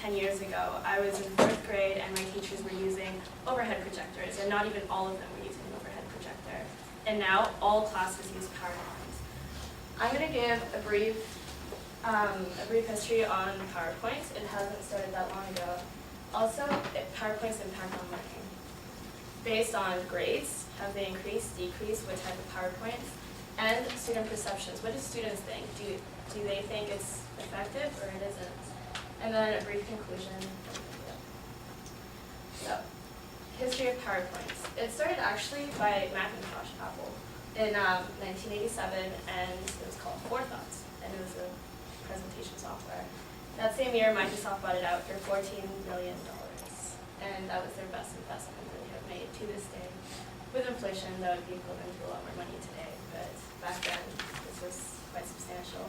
10 years ago, I was in 4th grade and my teachers were using overhead projectors, and not even all of them were using an overhead projector. And now all classes use PowerPoint. I'm going to give a brief history on PowerPoint. It hasn't started that long ago. Also, PowerPoint's impact on learning. Based on grades, have they increased, decreased, what type of PowerPoints, and student perceptions. What do students think? Do they think it's effective or it isn't? And then a brief conclusion. So, history of PowerPoints. It started actually by Macintosh Apple in 1987, and it was called Forethought, and it was a presentation software. That same year, Microsoft bought it out for $14 million, and that was their best investment that they have made to this day. With inflation, that would be equivalent to a lot more money today, but back then, this was quite substantial.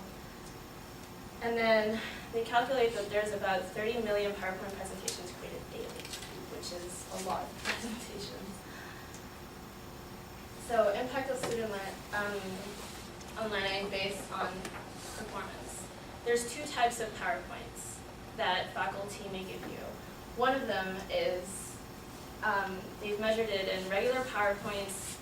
And then they calculate that there's about 30 million PowerPoint presentations created daily, which is a lot of presentations. So impact of student on learning based on performance. There's two types of PowerPoints that faculty may give you. One of them is, they've measured it in regular PowerPoints,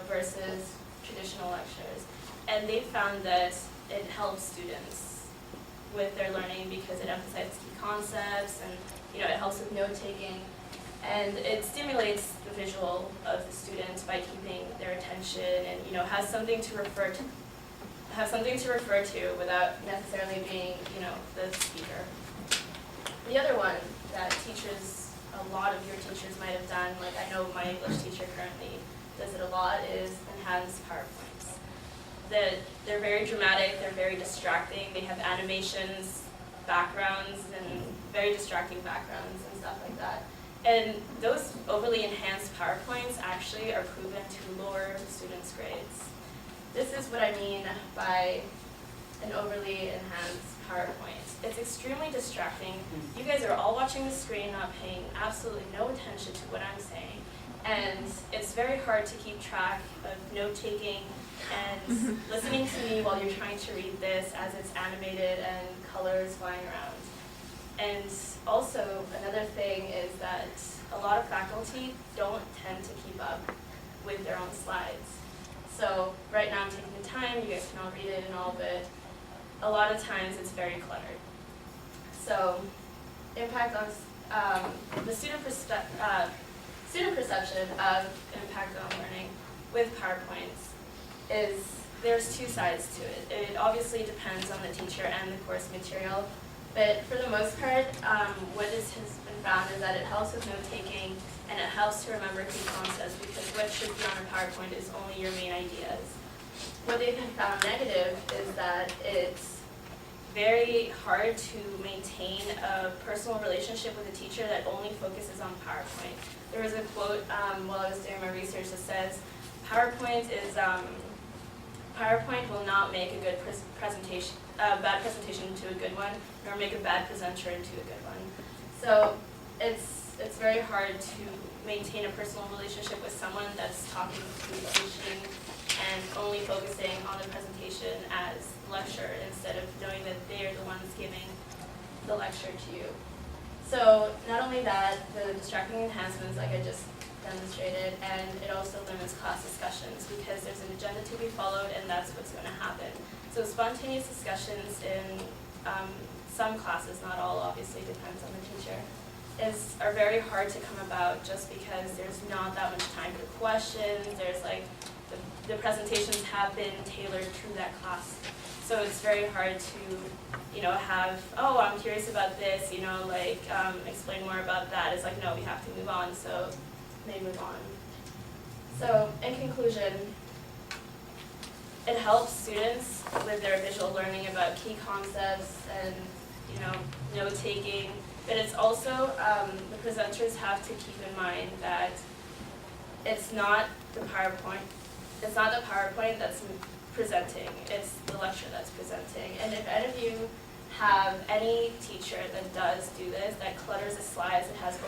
versus traditional lectures. And they found that it helps students with their learning because it emphasizes key concepts and it helps with note-taking. And it stimulates the visual of the students by keeping their attention and has something to refer to without necessarily being the speaker. The other one that a lot of your teachers might have done, like I know my English teacher currently does it a lot, is enhanced PowerPoints. They're very dramatic, they're very distracting, they have animations, backgrounds, and very distracting backgrounds and stuff like that. And those overly enhanced PowerPoints actually are proven to lower students' grades. This is what I mean by an overly enhanced PowerPoint. It's extremely distracting. You guys are all watching the screen, not paying absolutely no attention to what I'm saying. And it's very hard to keep track of note-taking and listening to me while you're trying to read this as it's animated and colors flying around. And also, another thing is that a lot of faculty don't tend to keep up with their own slides. So right now I'm taking the time, you guys can all read it and all, but a lot of times it's very cluttered. So impact on the student perception of impact on learning with PowerPoints is there's two sides to it. It obviously depends on the teacher and the course material, but for the most part, what has been found is that it helps with note-taking and it helps to remember key concepts because what should be on a PowerPoint is only your main ideas. What they've been found negative is that it's very hard to maintain a personal relationship with a teacher that only focuses on PowerPoint. There was a quote while I was doing my research that says, PowerPoint will not make a good presentation, bad presentation into a good one, nor make a bad presenter into a good one. So it's very hard to maintain a personal relationship with someone that's talking through the machine and only focusing on the presentation as lecture instead of knowing that they are the ones giving the lecture to you. So not only that, the distracting enhancements like I just demonstrated, and it also limits class discussions because there's an agenda to be followed and that's what's going to happen. So spontaneous discussions in some classes, not all obviously, depends on the teacher, are very hard to come about just because there's not that much time for questions. There's like, the presentations have been tailored to that class. So it's very hard to, have, oh, I'm curious about this, explain more about that. It's like, no, we have to move on, so they move on. So in conclusion, it helps students with their visual learning about key concepts and, note-taking, but it's also, the presenters have to keep in mind that it's not the PowerPoint that's presenting, it's the lecture that's presenting. And if any of you have any teacher that does do this, that clutters the slides, that has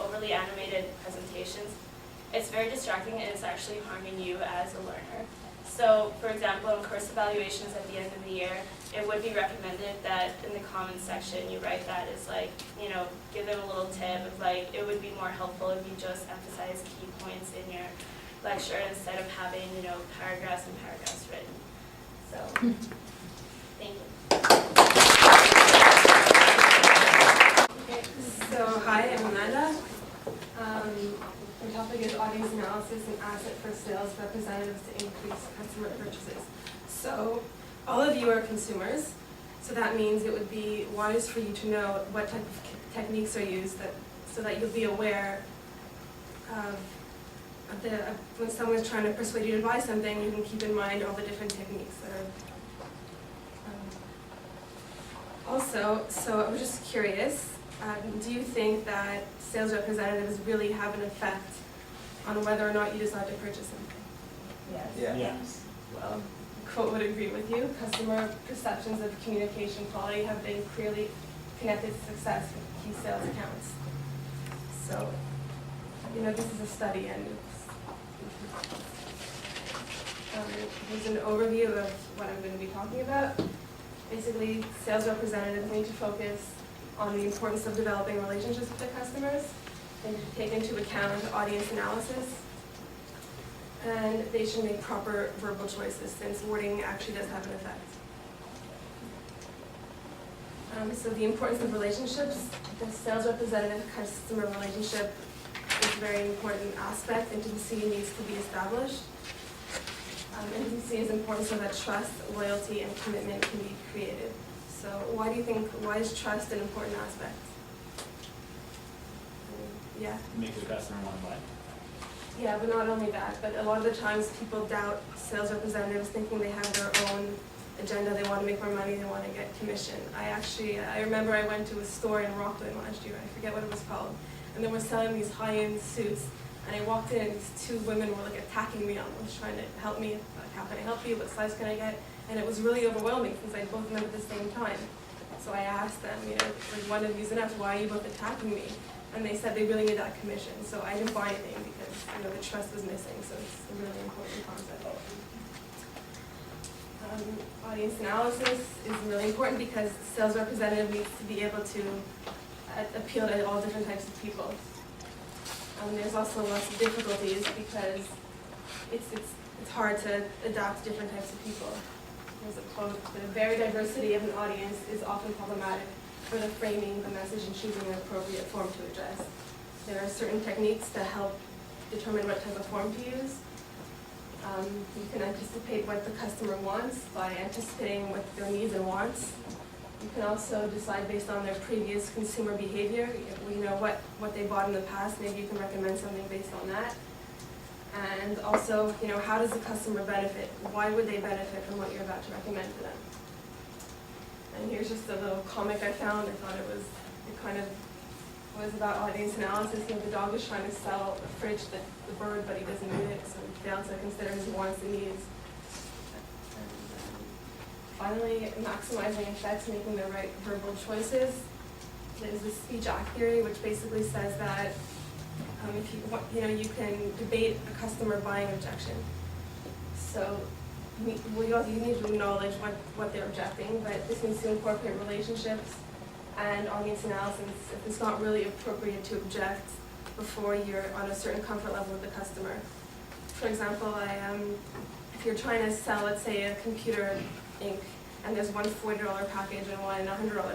overly animated presentations, it's very distracting and it's actually harming you as a learner. So, for example, in course evaluations at the end of the year, it would be recommended that in the comments section you write that as like, you know, give them a little tip of like, it would be more helpful if you just emphasize key points in your lecture instead of having, you know, paragraphs and paragraphs written. So, thank you. Okay, so hi, I'm Amanda. The topic is audience analysis and asset for sales representatives to increase customer purchases. So all of you are consumers, so that means it would be wise for you to know what type of techniques are used so that you'll be aware of when someone's trying to persuade you to buy something, you can keep in mind all the different techniques that are also, so I was just curious, do you think that sales representatives really have an effect on whether or not you decide to purchase something? Yes. Yeah. Yes. Well, quote would agree with you. Customer perceptions of communication quality have been clearly connected to success with key sales accounts. So, you know, this is a study, and here's an overview of what I'm going to be talking about. Basically, sales representatives need to focus on the importance of developing relationships with their customers. They need to take into account audience analysis, and they should make proper verbal choices since wording actually does have an effect. So the importance of relationships, the sales representative-customer relationship is a very important aspect. Intimacy needs to be established. Intimacy is important so that trust, loyalty, and commitment can be created. So why is trust an important aspect? Yeah. Make the customer want to buy. Yeah, but not only that, but a lot of the times people doubt sales representatives thinking they have their own agenda, they want to make more money, they want to get commission. I remember I went to a store in Rockland last year, I forget what it was called, and they were selling these high-end suits, and I walked in and these two women were like attacking me almost, trying to help me, like, how can I help you, what size can I get? And it was really overwhelming since I both of them at the same time. So I asked them, you know, like, one of you's enough, why are you both attacking me? And they said they really need that commission. So I didn't buy anything because, you know, the trust was missing, so it's a really important concept. Audience analysis is really important because the sales representative needs to be able to appeal to all different types of people. There's also lots of difficulties because it's hard to adapt to different types of people. There's a quote, the very diversity of an audience is often problematic for the framing the message and choosing an appropriate form to address. There are certain techniques to help determine what type of form to use. You can anticipate what the customer wants by anticipating what their needs and wants. You can also decide based on their previous consumer behavior, you know, what they bought in the past, maybe you can recommend something based on that. And also, you know, how does the customer benefit? Why would they benefit from what you're about to recommend to them? And here's just a little comic I found. I thought it kind of was about audience analysis. You know, the dog is trying to sell a fridge to the bird, but he doesn't need it, so he failed to consider his wants and needs. Finally, maximizing effects, making the right verbal choices. There's the speech act theory, which basically says that you can debate a customer buying objection. So you need to acknowledge what they're objecting, but this needs to incorporate relationships and audience analysis if it's not really appropriate to object before you're on a certain comfort level with the customer. For example, if you're trying to sell, let's say, a computer ink, and there's one $40 package and one $100